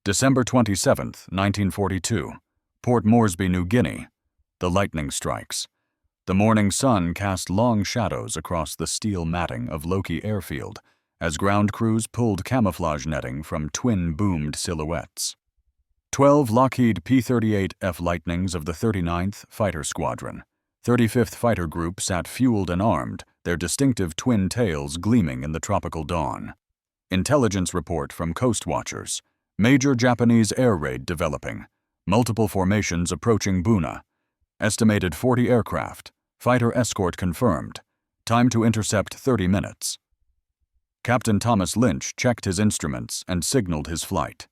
December 27, 1942, Port Moresby, New Guinea. The lightning strikes. The morning sun cast long shadows across the steel matting of Loki Airfield as ground crews pulled camouflage netting from twin-boomed silhouettes. 12 Lockheed P-38F Lightnings of the 39th Fighter Squadron, 35th Fighter Group sat fueled and armed, their distinctive twin tails gleaming in the tropical dawn. Intelligence report from Coast Watchers. Major Japanese air raid developing. Multiple formations approaching Buna. Estimated 40 aircraft. Fighter escort confirmed. Time to intercept 30 minutes. Captain Thomas Lynch checked his instruments and signaled his flight.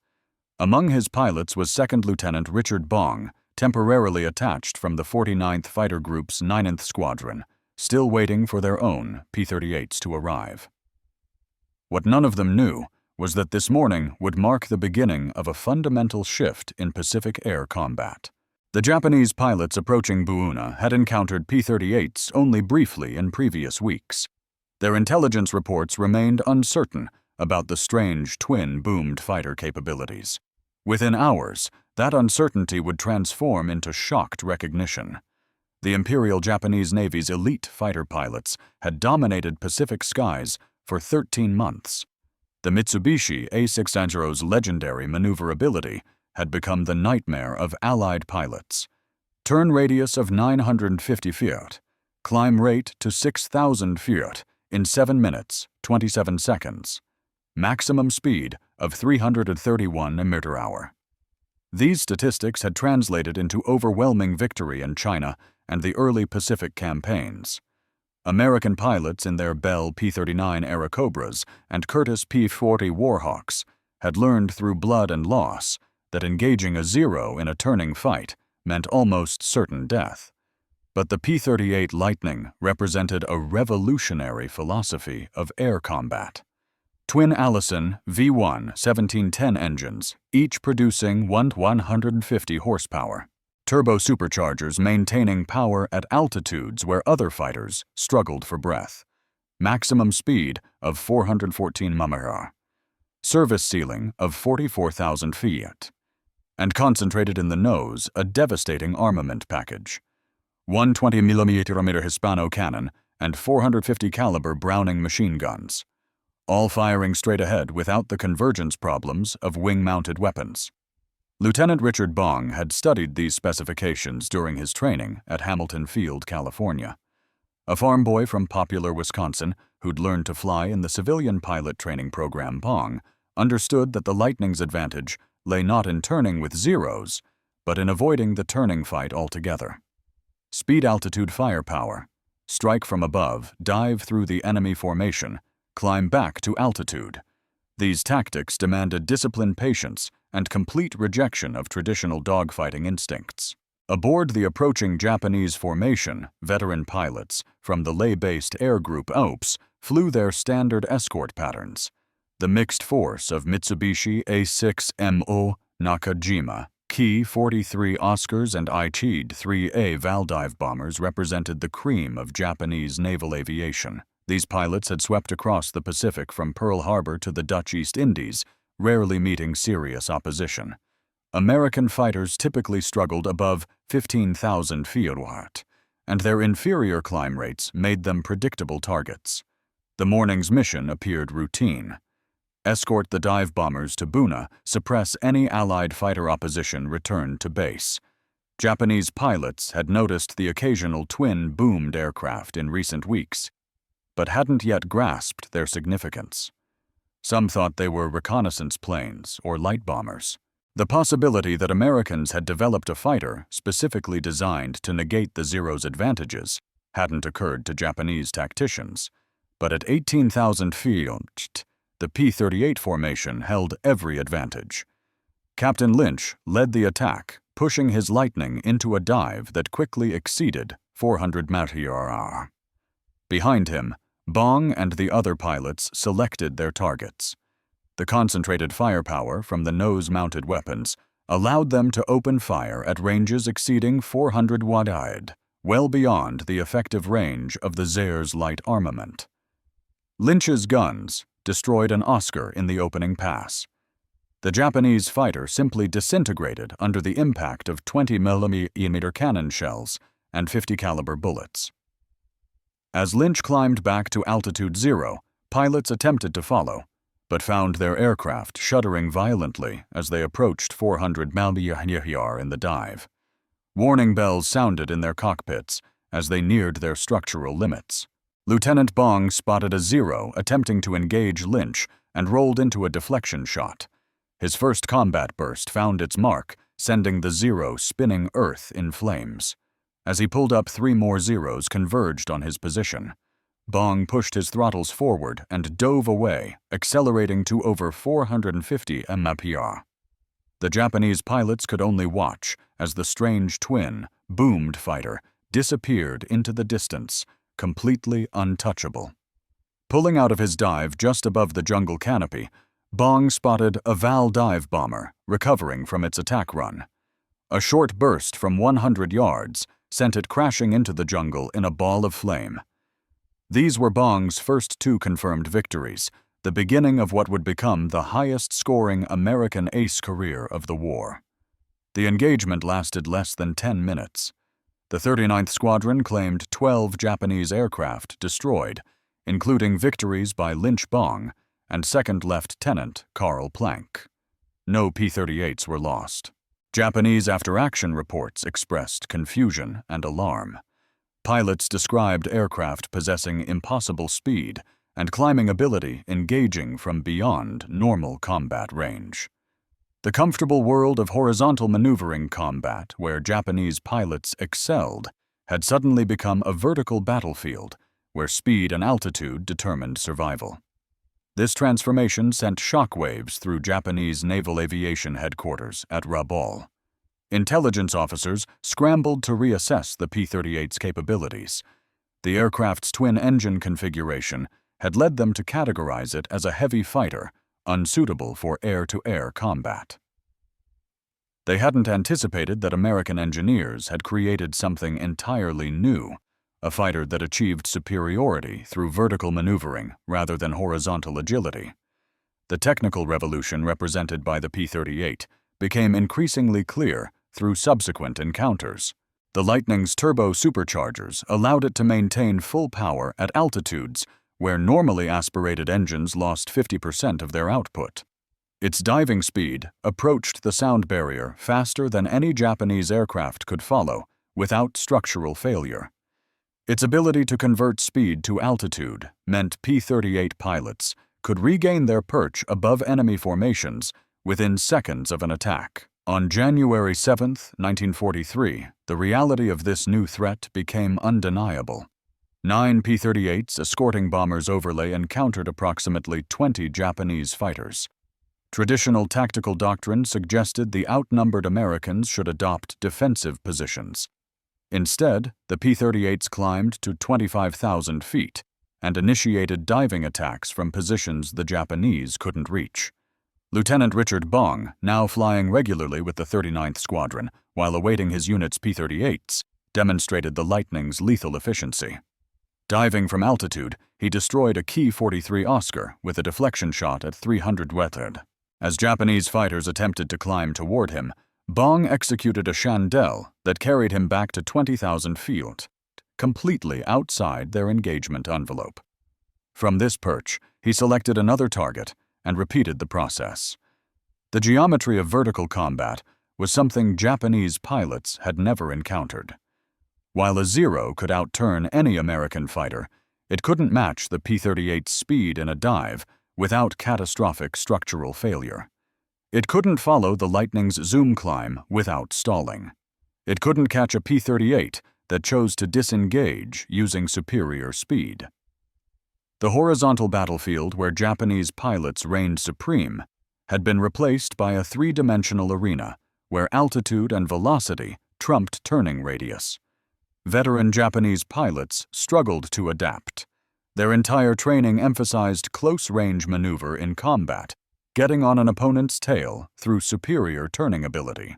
Among his pilots was Second Lieutenant Richard Bong, temporarily attached from the 49th Fighter Group's 9th Squadron, still waiting for their own P-38s to arrive. What none of them knew was that this morning would mark the beginning of a fundamental shift in Pacific air combat. The Japanese pilots approaching Buna had encountered P-38s only briefly in previous weeks. Their intelligence reports remained uncertain about the strange twin-boomed fighter capabilities. Within hours, that uncertainty would transform into shocked recognition. The Imperial Japanese Navy's elite fighter pilots had dominated Pacific skies for 13 months. The Mitsubishi A600's legendary maneuverability had become the nightmare of Allied pilots. Turn radius of 950 feet, climb rate to 6,000 feet in 7 minutes, 27 seconds, maximum speed of 331 mph. These statistics had translated into overwhelming victory in China and the early Pacific campaigns. American pilots in their Bell P-39 Airacobras and Curtiss P-40 Warhawks had learned through blood and loss that engaging a zero in a turning fight meant almost certain death. But the P-38 Lightning represented a revolutionary philosophy of air combat. Twin Allison V1 1710 engines, each producing 150 horsepower. Turbo superchargers maintaining power at altitudes where other fighters struggled for breath. Maximum speed of 414 mph. Service ceiling of 44,000 feet. And concentrated in the nose, a devastating armament package. 120mm Hispano cannon and 450 caliber Browning machine guns, all firing straight ahead without the convergence problems of wing-mounted weapons. Lieutenant Richard Bong had studied these specifications during his training at Hamilton Field, California. A farm boy from Popular, Wisconsin, who'd learned to fly in the civilian pilot training program, Bong understood that the Lightning's advantage lay not in turning with zeros, but in avoiding the turning fight altogether. Speed-altitude firepower, strike from above, dive through the enemy formation, climb back to altitude. These tactics demanded disciplined patience and complete rejection of traditional dogfighting instincts. Aboard the approaching Japanese formation, veteran pilots from the Leh-based Air Group OPS flew their standard escort patterns. The mixed force of Mitsubishi A6MO Nakajima, Ki-43 Oscars and Aichi 3A Valdive bombers represented the cream of Japanese naval aviation. These pilots had swept across the Pacific from Pearl Harbor to the Dutch East Indies, rarely meeting serious opposition. American fighters typically struggled above 15,000 feet, and their inferior climb rates made them predictable targets. The morning's mission appeared routine. Escort the dive bombers to Buna, suppress any Allied fighter opposition returned to base. Japanese pilots had noticed the occasional twin-boomed aircraft in recent weeks, but hadn't yet grasped their significance. Some thought they were reconnaissance planes or light bombers. The possibility that Americans had developed a fighter specifically designed to negate the Zero's advantages hadn't occurred to Japanese tacticians, but at 18,000 feet, the P-38 formation held every advantage. Captain Lynch led the attack, pushing his Lightning into a dive that quickly exceeded 400 mph. Behind him, Bong and the other pilots selected their targets. The concentrated firepower from the nose-mounted weapons allowed them to open fire at ranges exceeding 400 wide, well beyond the effective range of the Zair's light armament. Lynch's guns destroyed an Oscar in the opening pass. The Japanese fighter simply disintegrated under the impact of 20mm cannon shells and 50 caliber bullets. As Lynch climbed back to altitude 0, pilots attempted to follow, but found their aircraft shuddering violently as they approached 400 mph in the dive. Warning bells sounded in their cockpits as they neared their structural limits. Lieutenant Bong spotted a Zero attempting to engage Lynch and rolled into a deflection shot. His first combat burst found its mark, sending the Zero spinning Earth in flames. As he pulled up, 3 more Zeros converged on his position. Bong pushed his throttles forward and dove away, accelerating to over 450 mph. The Japanese pilots could only watch as the strange twin, boomed fighter disappeared into the distance, completely untouchable. Pulling out of his dive just above the jungle canopy, Bong spotted a Val dive bomber recovering from its attack run. A short burst from 100 yards sent it crashing into the jungle in a ball of flame. These were Bong's first 2 confirmed victories, the beginning of what would become the highest-scoring American ace career of the war. The engagement lasted less than 10 minutes. The 39th Squadron claimed 12 Japanese aircraft destroyed, including victories by Lynch Bong and Second Lieutenant Carl Planck. No P-38s were lost. Japanese after-action reports expressed confusion and alarm. Pilots described aircraft possessing impossible speed and climbing ability engaging from beyond normal combat range. The comfortable world of horizontal maneuvering combat, where Japanese pilots excelled, had suddenly become a vertical battlefield where speed and altitude determined survival. This transformation sent shockwaves through Japanese Naval Aviation Headquarters at Rabaul. Intelligence officers scrambled to reassess the P-38's capabilities. The aircraft's twin-engine configuration had led them to categorize it as a heavy fighter, unsuitable for air-to-air combat. They hadn't anticipated that American engineers had created something entirely new, a fighter that achieved superiority through vertical maneuvering rather than horizontal agility. The technical revolution represented by the P-38 became increasingly clear through subsequent encounters. The Lightning's turbo superchargers allowed it to maintain full power at altitudes where normally aspirated engines lost 50% of their output. Its diving speed approached the sound barrier faster than any Japanese aircraft could follow without structural failure. Its ability to convert speed to altitude meant P-38 pilots could regain their perch above enemy formations within seconds of an attack. On January 7, 1943, the reality of this new threat became undeniable. 9 P-38s escorting bombers overlay encountered approximately 20 Japanese fighters. Traditional tactical doctrine suggested the outnumbered Americans should adopt defensive positions. Instead, the P-38s climbed to 25,000 feet and initiated diving attacks from positions the Japanese couldn't reach. Lieutenant Richard Bong, now flying regularly with the 39th Squadron while awaiting his unit's P-38s, demonstrated the Lightning's lethal efficiency. Diving from altitude, he destroyed a Ki-43 Oscar with a deflection shot at 300 meters. As Japanese fighters attempted to climb toward him, Bong executed a chandelle that carried him back to 20,000 feet, completely outside their engagement envelope. From this perch, he selected another target and repeated the process. The geometry of vertical combat was something Japanese pilots had never encountered. While a Zero could outturn any American fighter, it couldn't match the P-38's speed in a dive without catastrophic structural failure. It couldn't follow the Lightning's zoom climb without stalling. It couldn't catch a P-38 that chose to disengage using superior speed. The horizontal battlefield where Japanese pilots reigned supreme had been replaced by a 3-dimensional arena where altitude and velocity trumped turning radius. Veteran Japanese pilots struggled to adapt. Their entire training emphasized close-range maneuver in combat, getting on an opponent's tail through superior turning ability.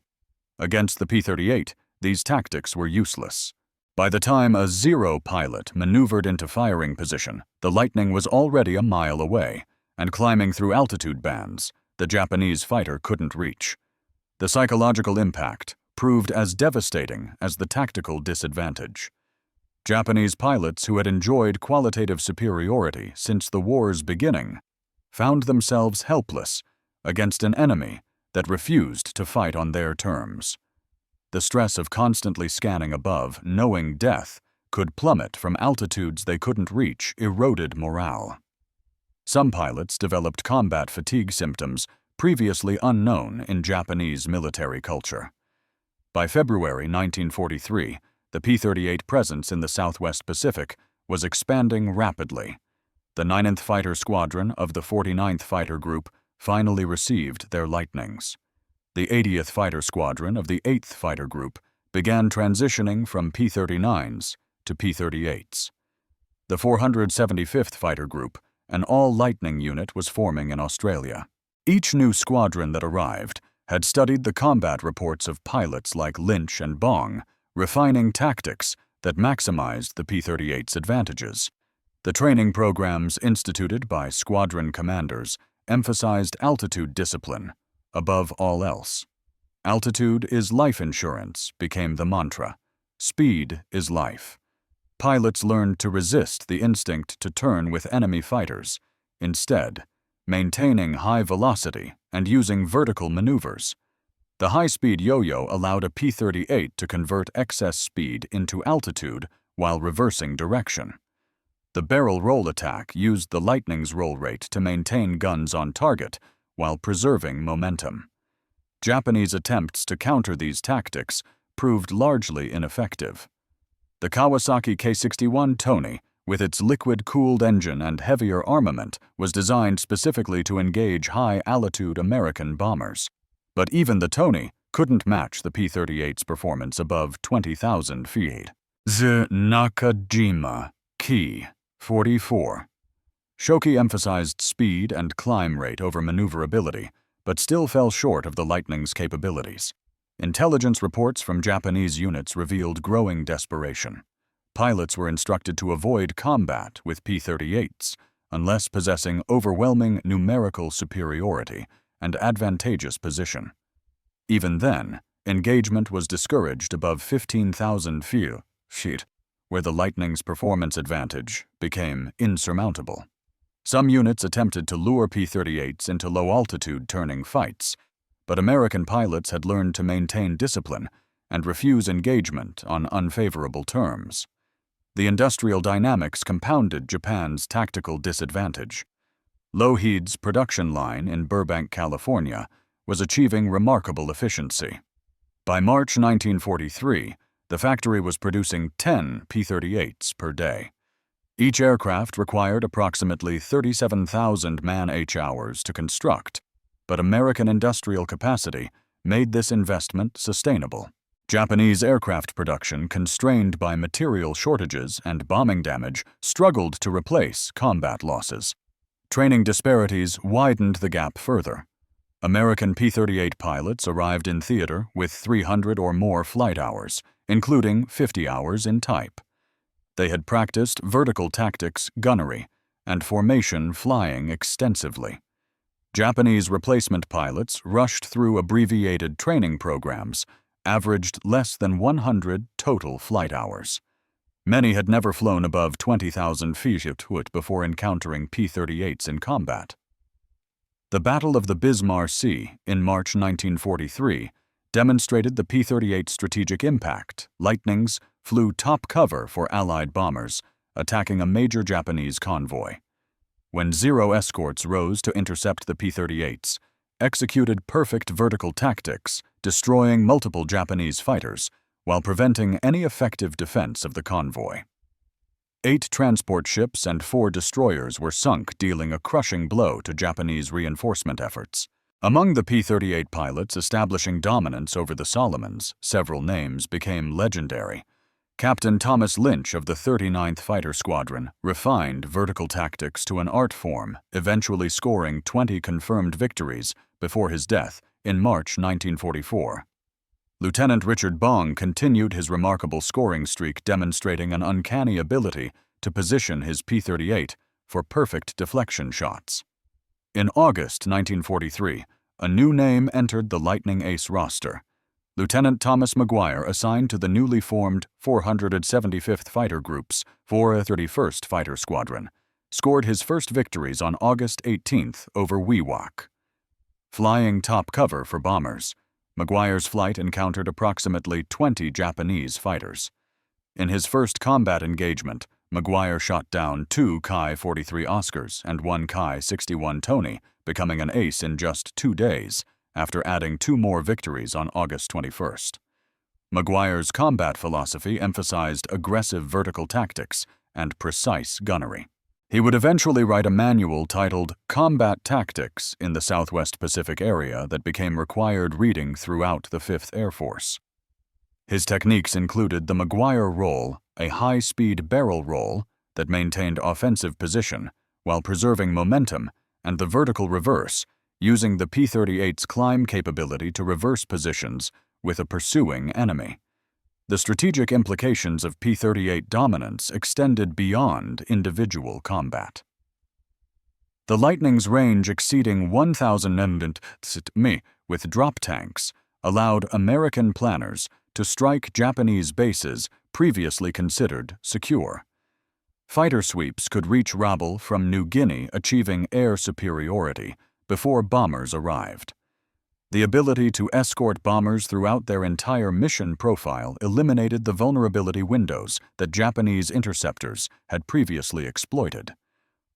Against the P-38, these tactics were useless. By the time a Zero pilot maneuvered into firing position, the Lightning was already a mile away and climbing through altitude bands, the Japanese fighter couldn't reach. The psychological impact proved as devastating as the tactical disadvantage. Japanese pilots who had enjoyed qualitative superiority since the war's beginning found themselves helpless against an enemy that refused to fight on their terms. The stress of constantly scanning above, knowing death could plummet from altitudes they couldn't reach, eroded morale. Some pilots developed combat fatigue symptoms previously unknown in Japanese military culture. By February 1943, the P-38 presence in the Southwest Pacific was expanding rapidly. The 9th Fighter Squadron of the 49th Fighter Group finally received their Lightnings. The 80th Fighter Squadron of the 8th Fighter Group began transitioning from P-39s to P-38s. The 475th Fighter Group, an all-Lightning unit, was forming in Australia. Each new squadron that arrived had studied the combat reports of pilots like Lynch and Bong, refining tactics that maximized the P-38's advantages. The training programs instituted by squadron commanders emphasized altitude discipline above all else. Altitude is life insurance became the mantra. Speed is life. Pilots learned to resist the instinct to turn with enemy fighters, instead maintaining high velocity and using vertical maneuvers. The high-speed yo-yo allowed a P-38 to convert excess speed into altitude while reversing direction. The barrel roll attack used the Lightning's roll rate to maintain guns on target while preserving momentum. Japanese attempts to counter these tactics proved largely ineffective. The Kawasaki K-61 Tony, with its liquid-cooled engine and heavier armament, was designed specifically to engage high-altitude American bombers. But even the Tony couldn't match the P-38's performance above 20,000 feet. The Nakajima Ki-44. Shoki emphasized speed and climb rate over maneuverability, but still fell short of the Lightning's capabilities. Intelligence reports from Japanese units revealed growing desperation. Pilots were instructed to avoid combat with P-38s unless possessing overwhelming numerical superiority and advantageous position. Even then, engagement was discouraged above 15,000 feet, where the Lightning's performance advantage became insurmountable. Some units attempted to lure P-38s into low-altitude turning fights, but American pilots had learned to maintain discipline and refuse engagement on unfavorable terms. The industrial dynamics compounded Japan's tactical disadvantage. Lockheed's production line in Burbank, California, was achieving remarkable efficiency. By March 1943, the factory was producing 10 P-38s per day. Each aircraft required approximately 37,000 man-hours to construct, but American industrial capacity made this investment sustainable. Japanese aircraft production, constrained by material shortages and bombing damage, struggled to replace combat losses. Training disparities widened the gap further. American P-38 pilots arrived in theater with 300 or more flight hours, including 50 hours in type. They had practiced vertical tactics, gunnery, and formation flying extensively. Japanese replacement pilots rushed through abbreviated training programs, averaged less than 100 total flight hours. Many had never flown above 20,000 feet before encountering P-38s in combat. The Battle of the Bismarck Sea in March 1943 demonstrated the P-38's strategic impact. Lightnings flew top cover for Allied bombers, attacking a major Japanese convoy. When Zero escorts rose to intercept the P-38s, executed perfect vertical tactics, destroying multiple Japanese fighters while preventing any effective defense of the convoy. 8 transport ships and 4 destroyers were sunk, dealing a crushing blow to Japanese reinforcement efforts. Among the P-38 pilots establishing dominance over the Solomons, several names became legendary. Captain Thomas Lynch of the 39th Fighter Squadron refined vertical tactics to an art form, eventually scoring 20 confirmed victories before his death in March 1944. Lieutenant Richard Bong continued his remarkable scoring streak, demonstrating an uncanny ability to position his P-38 for perfect deflection shots. In August 1943, a new name entered the Lightning Ace roster. Lieutenant Thomas McGuire, assigned to the newly formed 475th Fighter Group's 431st Fighter Squadron, scored his first victories on August 18th over Wewak. Flying top cover for bombers, McGuire's flight encountered approximately 20 Japanese fighters. In his first combat engagement, McGuire shot down 2 Ki-43 Oscars and 1 Ki-61 Tony, becoming an ace in just 2 days, after adding 2 more victories on August 21st. McGuire's combat philosophy emphasized aggressive vertical tactics and precise gunnery. He would eventually write a manual titled Combat Tactics in the Southwest Pacific Area that became required reading throughout the 5th Air Force. His techniques included the McGuire roll, a high-speed barrel roll that maintained offensive position while preserving momentum, and the vertical reverse, using the P-38's climb capability to reverse positions with a pursuing enemy. The strategic implications of P-38 dominance extended beyond individual combat. The Lightning's range exceeding 1,000 mi with drop tanks allowed American planners to strike Japanese bases previously considered secure. Fighter sweeps could reach Rabaul from New Guinea, achieving air superiority before bombers arrived. The ability to escort bombers throughout their entire mission profile eliminated the vulnerability windows that Japanese interceptors had previously exploited.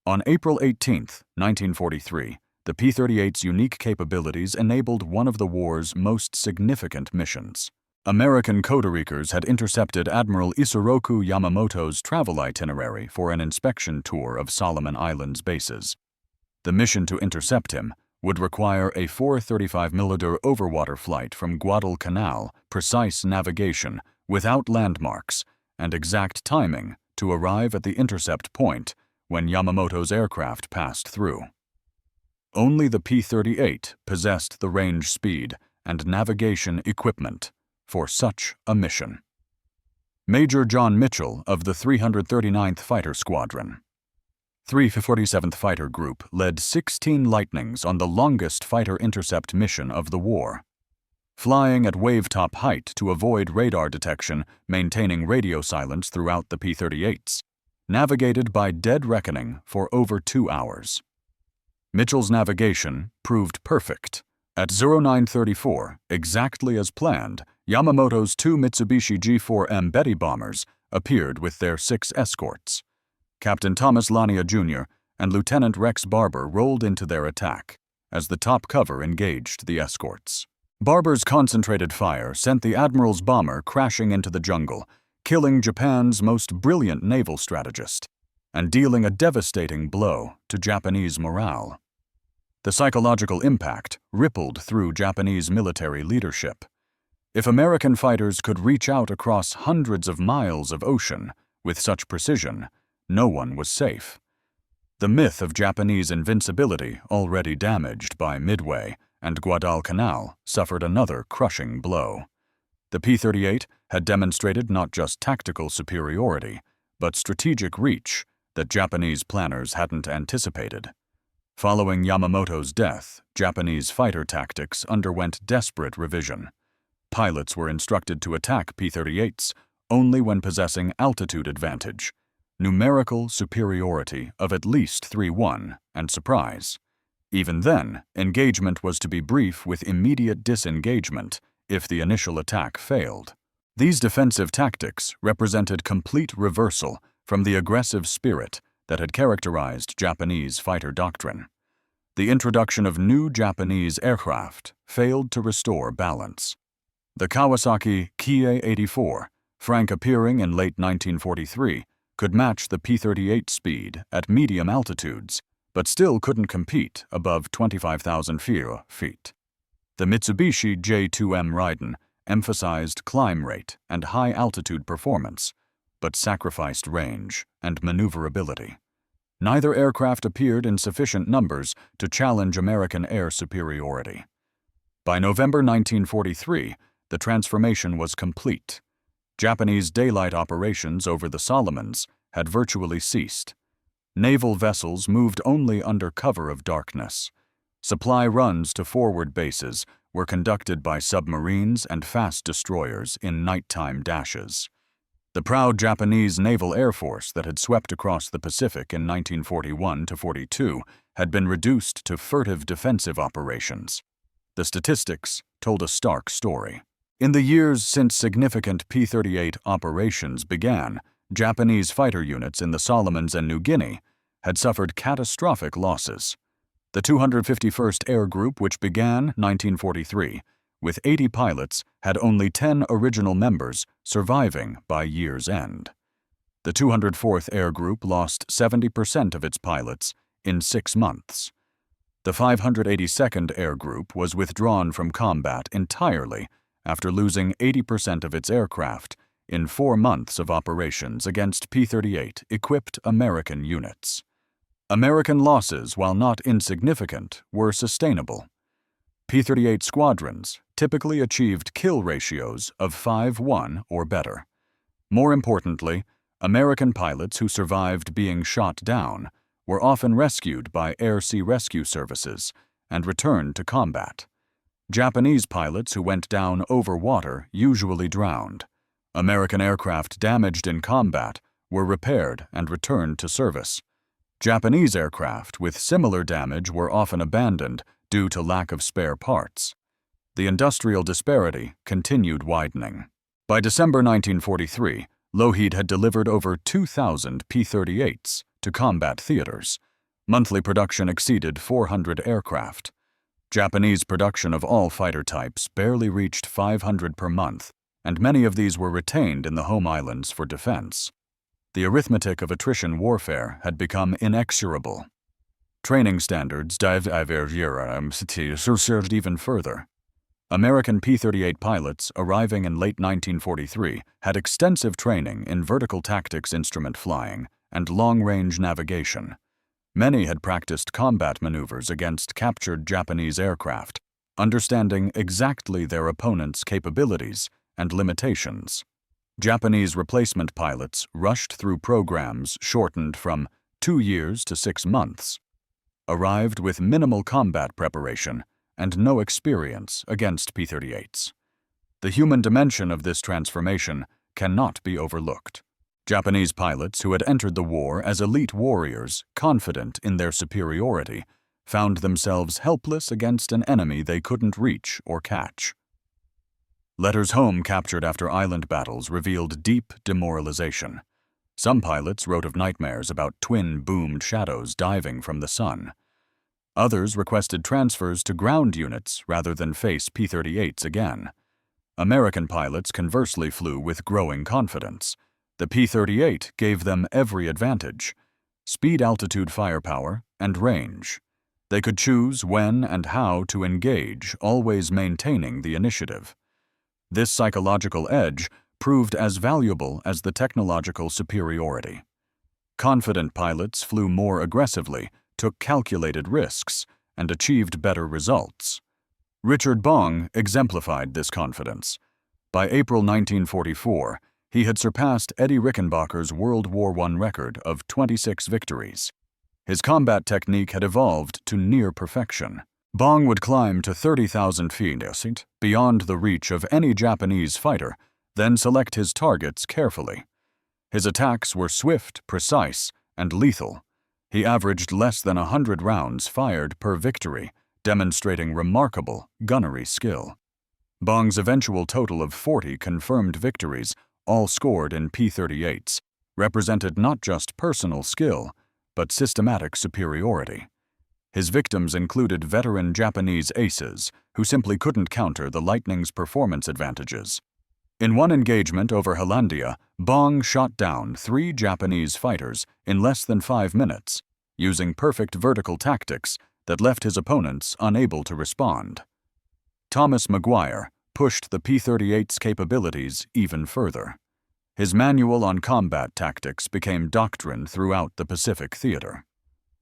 On April 18, 1943, the P-38's unique capabilities enabled one of the war's most significant missions. American Kodorikers had intercepted Admiral Isoroku Yamamoto's travel itinerary for an inspection tour of Solomon Islands bases. The mission to intercept him would require a 435mm overwater flight from Guadalcanal, precise navigation without landmarks, and exact timing to arrive at the intercept point when Yamamoto's aircraft passed through. Only the P-38 possessed the range speed and navigation equipment for such a mission. Major John Mitchell of the 339th Fighter Squadron, 347th Fighter Group, led 16 Lightnings on the longest fighter intercept mission of the war. Flying at wave-top height to avoid radar detection, maintaining radio silence throughout the P-38s, navigated by dead reckoning for over 2 hours. Mitchell's navigation proved perfect. At 0934, exactly as planned, Yamamoto's 2 Mitsubishi G4M Betty bombers appeared with their 6 escorts. Captain Thomas Lania Jr. and Lieutenant Rex Barber rolled into their attack as the top cover engaged the escorts. Barber's concentrated fire sent the Admiral's bomber crashing into the jungle, killing Japan's most brilliant naval strategist and dealing a devastating blow to Japanese morale. The psychological impact rippled through Japanese military leadership. If American fighters could reach out across hundreds of miles of ocean with such precision, no one was safe. The myth of Japanese invincibility, already damaged by Midway and Guadalcanal, suffered another crushing blow. The P-38 had demonstrated not just tactical superiority, but strategic reach that Japanese planners hadn't anticipated. Following Yamamoto's death, Japanese fighter tactics underwent desperate revision. Pilots were instructed to attack P-38s only when possessing altitude advantage, numerical superiority of at least 3-1, and surprise. Even then, engagement was to be brief with immediate disengagement if the initial attack failed. These defensive tactics represented complete reversal from the aggressive spirit that had characterized Japanese fighter doctrine. The introduction of new Japanese aircraft failed to restore balance. The Kawasaki Ki-84, frank appearing in late 1943, could match the P-38 speed at medium altitudes, but still couldn't compete above 25,000 feet. The Mitsubishi J2M Raiden emphasized climb rate and high-altitude performance, but sacrificed range and maneuverability. Neither aircraft appeared in sufficient numbers to challenge American air superiority. By November 1943, the transformation was complete. Japanese daylight operations over the Solomons had virtually ceased. Naval vessels moved only under cover of darkness, Supply runs to forward bases were conducted by submarines and fast destroyers in nighttime dashes. The proud Japanese Naval Air Force that had swept across the Pacific in 1941–42 had been reduced to furtive defensive operations. The statistics told a stark story. In the years since significant P-38 operations began, Japanese fighter units in the Solomons and New Guinea had suffered catastrophic losses. The 251st Air Group, which began 1943, with 80 pilots, had only 10 original members surviving by year's end. The 204th Air Group lost 70% of its pilots in 6 months. The 582nd Air Group was withdrawn from combat entirely after losing 80% of its aircraft in 4 months of operations against P-38 equipped American units. American losses, while not insignificant, were sustainable. P-38 squadrons typically achieved kill ratios of 5:1 or better. More importantly, American pilots who survived being shot down were often rescued by air-sea rescue services and returned to combat. Japanese pilots who went down over water usually drowned. American aircraft damaged in combat were repaired and returned to service. Japanese aircraft with similar damage were often abandoned due to lack of spare parts. The industrial disparity continued widening. By December 1943, Lockheed had delivered over 2,000 P-38s to combat theaters. Monthly production exceeded 400 aircraft. Japanese production of all fighter types barely reached 500 per month, and many of these were retained in the home islands for defense. The arithmetic of attrition warfare had become inexorable. Training standards diverged even further. American P-38 pilots arriving in late 1943 had extensive training in vertical tactics instrument flying and long-range navigation. Many had practiced combat maneuvers against captured Japanese aircraft, understanding exactly their opponent's capabilities and limitations. Japanese replacement pilots rushed through programs shortened from 2 years to 6 months, arrived with minimal combat preparation and no experience against P-38s. The human dimension of this transformation cannot be overlooked. Japanese pilots who had entered the war as elite warriors, confident in their superiority, found themselves helpless against an enemy they couldn't reach or catch. Letters home captured after island battles revealed deep demoralization. Some pilots wrote of nightmares about twin-boomed shadows diving from the sun. Others requested transfers to ground units rather than face P-38s again. American pilots conversely flew with growing confidence. The P-38 gave them every advantage: speed, altitude, firepower, and range. They could choose when and how to engage, always maintaining the initiative. This psychological edge proved as valuable as the technological superiority. Confident pilots flew more aggressively, took calculated risks, and achieved better results. Richard Bong exemplified this confidence. By April 1944, he had surpassed Eddie Rickenbacker's World War I record of 26 victories. His combat technique had evolved to near perfection. Bong would climb to 30,000 feet, beyond the reach of any Japanese fighter, then select his targets carefully. His attacks were swift, precise, and lethal. He averaged less than 100 rounds fired per victory, demonstrating remarkable gunnery skill. Bong's eventual total of 40 confirmed victories, all scored in P-38s, represented not just personal skill, but systematic superiority. His victims included veteran Japanese aces who simply couldn't counter the Lightning's performance advantages. In one engagement over Hollandia, Bong shot down 3 Japanese fighters in less than 5 minutes, using perfect vertical tactics that left his opponents unable to respond. Thomas Maguire pushed the P-38's capabilities even further. His manual on combat tactics became doctrine throughout the Pacific theater.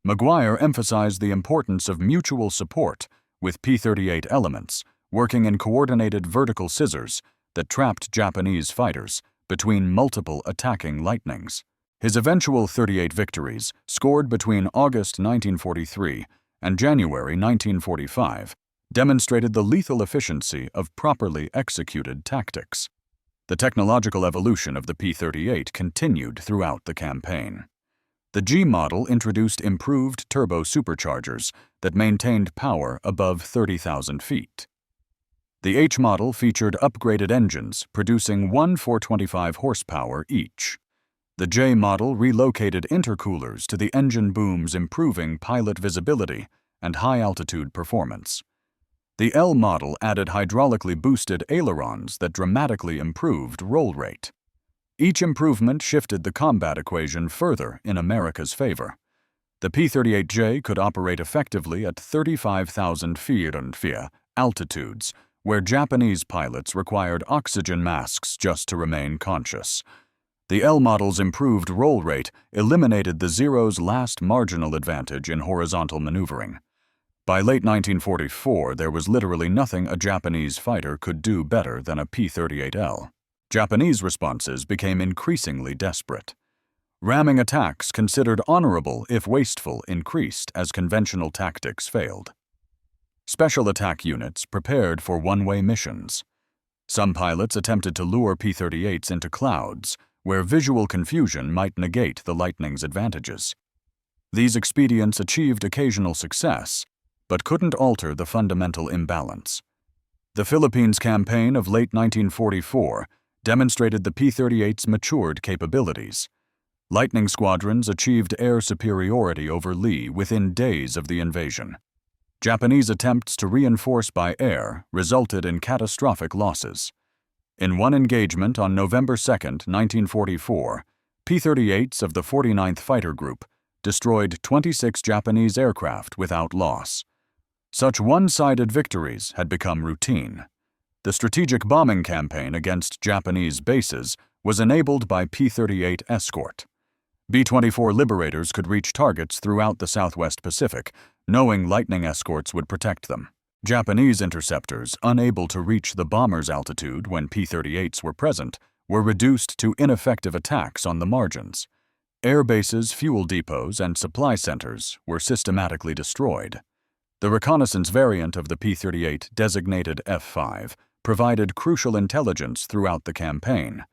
Maguire emphasized the importance of mutual support, with P-38 elements working in coordinated vertical scissors that trapped Japanese fighters between multiple attacking Lightnings. His eventual 38 victories, scored between August 1943 and January 1945 demonstrated the lethal efficiency of properly executed tactics. The technological evolution of the P-38 continued throughout the campaign. The G model introduced improved turbo superchargers that maintained power above 30,000 feet. The H model featured upgraded engines producing 425 horsepower each. The J model relocated intercoolers to the engine booms, improving pilot visibility and high-altitude performance. The L model added hydraulically boosted ailerons that dramatically improved roll rate. Each improvement shifted the combat equation further in America's favor. The P-38J could operate effectively at 35,000 feet altitudes, where Japanese pilots required oxygen masks just to remain conscious. The L model's improved roll rate eliminated the Zero's last marginal advantage in horizontal maneuvering. By late 1944, there was literally nothing a Japanese fighter could do better than a P-38L. Japanese responses became increasingly desperate. Ramming attacks considered honorable if wasteful increased as conventional tactics failed. Special attack units prepared for one-way missions. Some pilots attempted to lure P-38s into clouds, where visual confusion might negate the Lightning's advantages. These expedients achieved occasional success, but couldn't alter the fundamental imbalance. The Philippines campaign of late 1944 demonstrated the P-38's matured capabilities. Lightning squadrons achieved air superiority over Lee within days of the invasion. Japanese attempts to reinforce by air resulted in catastrophic losses. In one engagement on November 2, 1944, P-38s of the 49th Fighter Group destroyed 26 Japanese aircraft without loss. Such one-sided victories had become routine. The strategic bombing campaign against Japanese bases was enabled by P-38 escort. B-24 Liberators could reach targets throughout the Southwest Pacific, knowing Lightning escorts would protect them. Japanese interceptors, unable to reach the bomber's altitude when P-38s were present, were reduced to ineffective attacks on the margins. Air bases, fuel depots, and supply centers were systematically destroyed. The reconnaissance variant of the P-38, designated F-5, provided crucial intelligence throughout the campaign.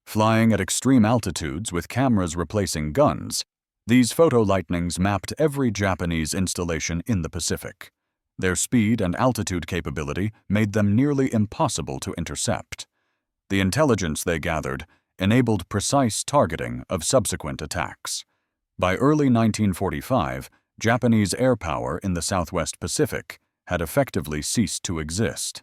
Flying at extreme altitudes with cameras replacing guns, these photo-lightnings mapped every Japanese installation in the Pacific. Their speed and altitude capability made them nearly impossible to intercept. The intelligence they gathered enabled precise targeting of subsequent attacks. By early 1945, Japanese air power in the Southwest Pacific had effectively ceased to exist.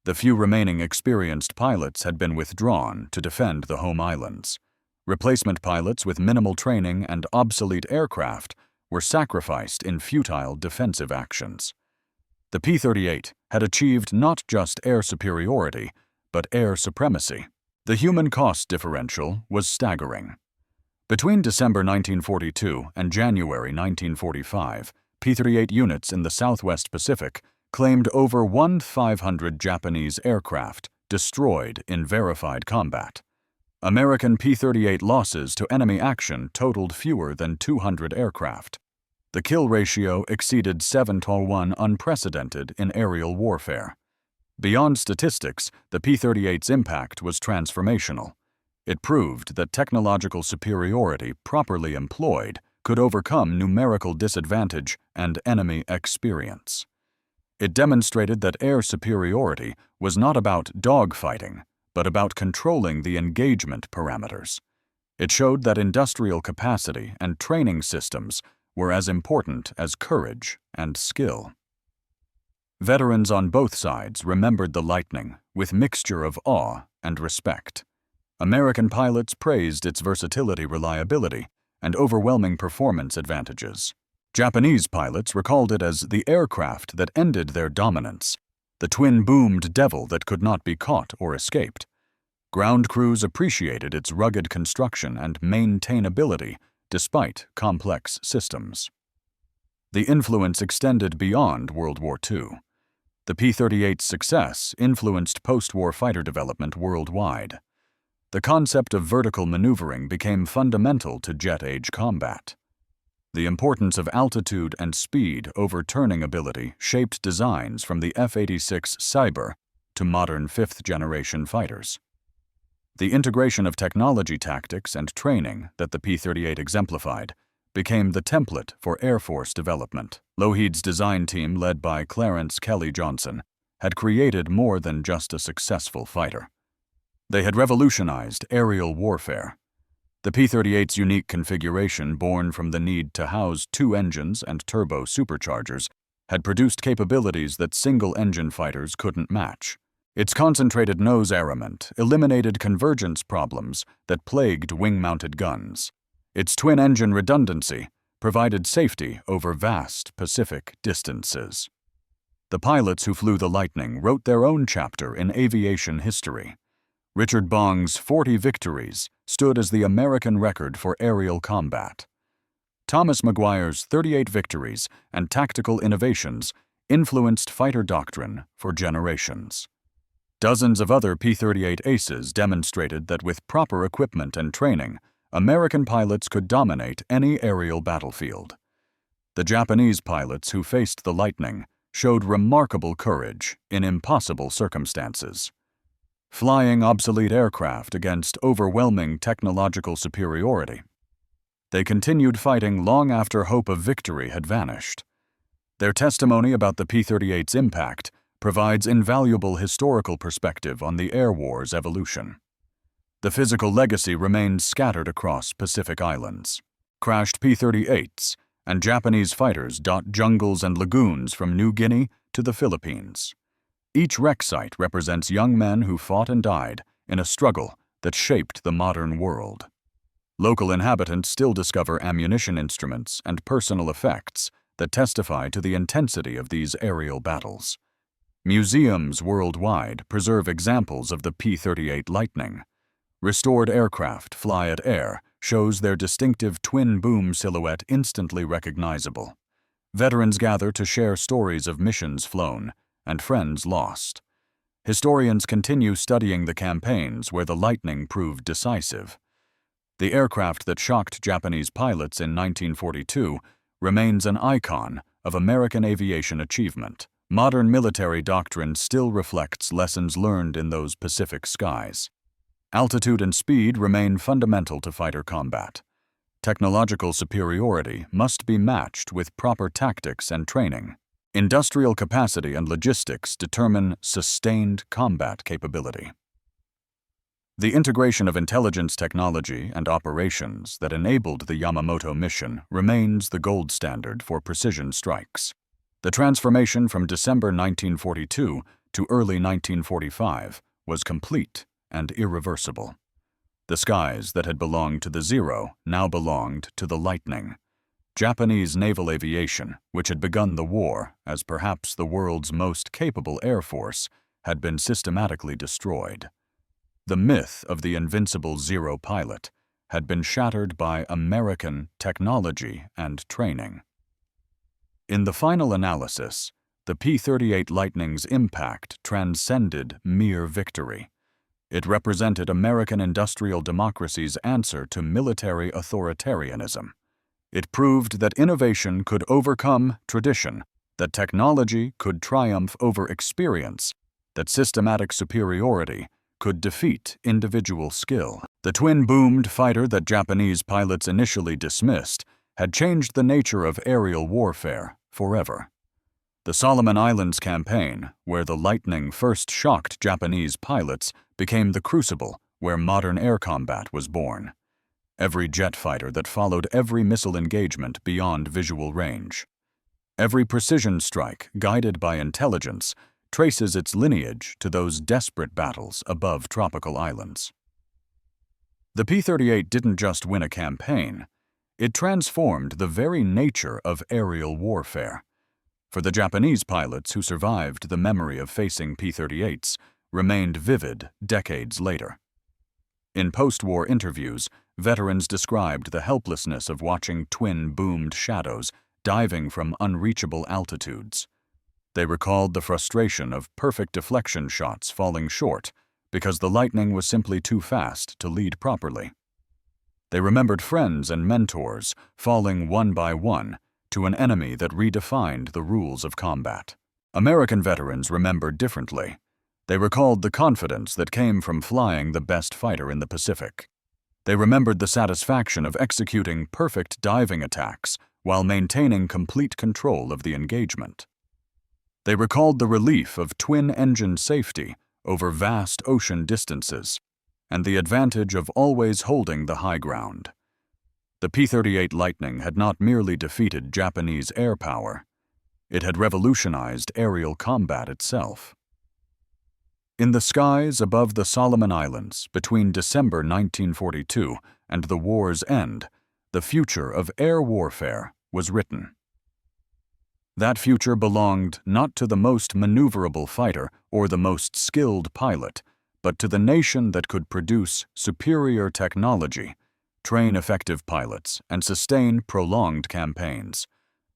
The few remaining experienced pilots had been withdrawn to defend the home islands. Replacement pilots with minimal training and obsolete aircraft were sacrificed in futile defensive actions. The P-38 had achieved not just air superiority, but air supremacy. The human cost differential was staggering. Between December 1942 and January 1945, P-38 units in the Southwest Pacific claimed over 1,500 Japanese aircraft destroyed in verified combat. American P-38 losses to enemy action totaled fewer than 200 aircraft. The kill ratio exceeded 7-to-1, unprecedented in aerial warfare. Beyond statistics, the P-38's impact was transformational. It proved that technological superiority properly employed could overcome numerical disadvantage and enemy experience. It demonstrated that air superiority was not about dogfighting, but about controlling the engagement parameters. It showed that industrial capacity and training systems were as important as courage and skill. Veterans on both sides remembered the Lightning with mixture of awe and respect. American pilots praised its versatility, reliability, and overwhelming performance advantages. Japanese pilots recalled it as the aircraft that ended their dominance, the twin-boomed devil that could not be caught or escaped. Ground crews appreciated its rugged construction and maintainability despite complex systems. The influence extended beyond World War II. The P-38's success influenced post-war fighter development worldwide. The concept of vertical maneuvering became fundamental to jet-age combat. The importance of altitude and speed over turning ability shaped designs from the F-86 Cyber to modern fifth-generation fighters. The integration of technology tactics and training that the P-38 exemplified became the template for Air Force development. Lockheed's design team, led by Clarence Kelly Johnson, had created more than just a successful fighter. They had revolutionized aerial warfare. The P-38's unique configuration, born from the need to house two engines and turbo superchargers, had produced capabilities that single-engine fighters couldn't match. Its concentrated nose armament eliminated convergence problems that plagued wing-mounted guns. Its twin-engine redundancy provided safety over vast Pacific distances. The pilots who flew the Lightning wrote their own chapter in aviation history. Richard Bong's 40 victories stood as the American record for aerial combat. Thomas Maguire's 38 victories and tactical innovations influenced fighter doctrine for generations. Dozens of other P-38 aces demonstrated that with proper equipment and training, American pilots could dominate any aerial battlefield. The Japanese pilots who faced the Lightning showed remarkable courage in impossible circumstances. Flying obsolete aircraft against overwhelming technological superiority. They continued fighting long after hope of victory had vanished. Their testimony about the P-38's impact provides invaluable historical perspective on the air war's evolution. The physical legacy remains scattered across Pacific islands. Crashed P-38s and Japanese fighters dot jungles and lagoons from New Guinea to the Philippines. Each wreck site represents young men who fought and died in a struggle that shaped the modern world. Local inhabitants still discover ammunition instruments and personal effects that testify to the intensity of these aerial battles. Museums worldwide preserve examples of the P-38 Lightning. Restored aircraft fly at air shows their distinctive twin-boom silhouette instantly recognizable. Veterans gather to share stories of missions flown and friends lost. Historians continue studying the campaigns where the Lightning proved decisive. The aircraft that shocked Japanese pilots in 1942 remains an icon of American aviation achievement. Modern military doctrine still reflects lessons learned in those Pacific skies. Altitude and speed remain fundamental to fighter combat. Technological superiority must be matched with proper tactics and training. Industrial capacity and logistics determine sustained combat capability. The integration of intelligence technology and operations that enabled the Yamamoto mission remains the gold standard for precision strikes. The transformation from December 1942 to early 1945 was complete and irreversible. The skies that had belonged to the Zero now belonged to the Lightning. Japanese naval aviation, which had begun the war as perhaps the world's most capable air force, had been systematically destroyed. The myth of the invincible Zero pilot had been shattered by American technology and training. In the final analysis, the P-38 Lightning's impact transcended mere victory. It represented American industrial democracy's answer to military authoritarianism. It proved that innovation could overcome tradition, that technology could triumph over experience, that systematic superiority could defeat individual skill. The twin-boomed fighter that Japanese pilots initially dismissed had changed the nature of aerial warfare forever. The Solomon Islands campaign, where the Lightning first shocked Japanese pilots, became the crucible where modern air combat was born. Every jet fighter that followed every missile engagement beyond visual range. Every precision strike, guided by intelligence, traces its lineage to those desperate battles above tropical islands. The P-38 didn't just win a campaign, it transformed the very nature of aerial warfare. For the Japanese pilots who survived, the memory of facing P-38s remained vivid decades later. In post-war interviews, veterans described the helplessness of watching twin-boomed shadows diving from unreachable altitudes. They recalled the frustration of perfect deflection shots falling short because the Lightning was simply too fast to lead properly. They remembered friends and mentors falling one by one to an enemy that redefined the rules of combat. American veterans remembered differently. They recalled the confidence that came from flying the best fighter in the Pacific. They remembered the satisfaction of executing perfect diving attacks while maintaining complete control of the engagement. They recalled the relief of twin-engine safety over vast ocean distances and the advantage of always holding the high ground. The P-38 Lightning had not merely defeated Japanese air power, it had revolutionized aerial combat itself. In the skies above the Solomon Islands between December 1942 and the war's end, the future of air warfare was written. That future belonged not to the most maneuverable fighter or the most skilled pilot, but to the nation that could produce superior technology, train effective pilots, and sustain prolonged campaigns.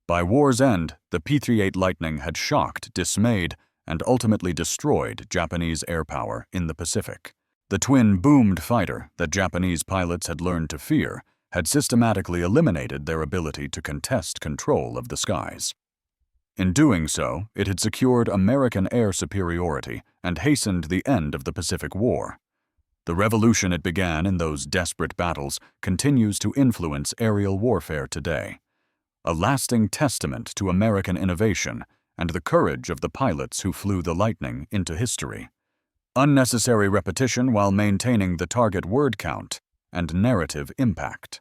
By war's end, the P-38 Lightning had shocked, dismayed, and ultimately destroyed Japanese air power in the Pacific. The twin-boomed fighter that Japanese pilots had learned to fear had systematically eliminated their ability to contest control of the skies. In doing so, it had secured American air superiority and hastened the end of the Pacific War. The revolution it began in those desperate battles continues to influence aerial warfare today, a lasting testament to American innovation and the courage of the pilots who flew the Lightning into history. Unnecessary repetition while maintaining the target word count and narrative impact.